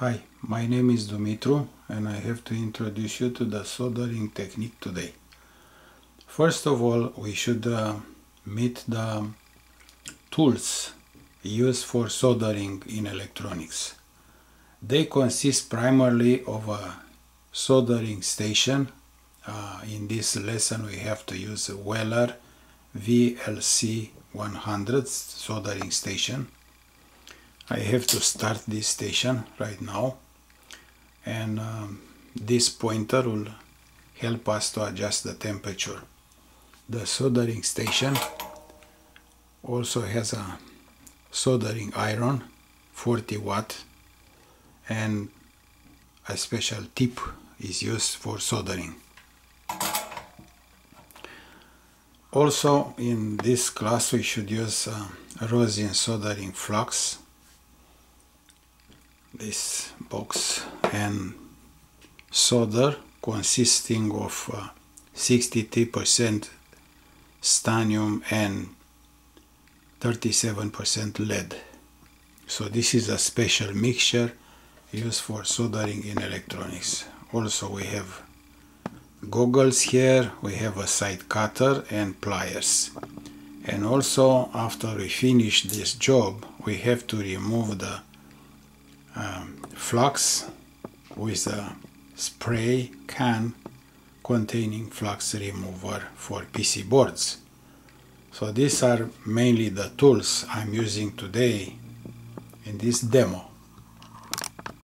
Hi, my name is Dumitru and I have to introduce you to the soldering technique today. First of all, we should meet the tools used for soldering in electronics. They consist primarily of a soldering station. In this lesson we have to use a Weller VLC 100 soldering station. I have to start this station right now, and this pointer will help us to adjust the temperature. The soldering station also has a soldering iron 40 watt, and a special tip is used for soldering. Also in this class we should use rosin soldering flux, this box, and solder consisting of 63% stanium and 37% lead. So this is a special mixture used for soldering in electronics. Also we have goggles here, we have a side cutter and pliers. And also after we finish this job we have to remove the flux with a spray can containing flux remover for PC boards. So these are mainly the tools I'm using today in this demo.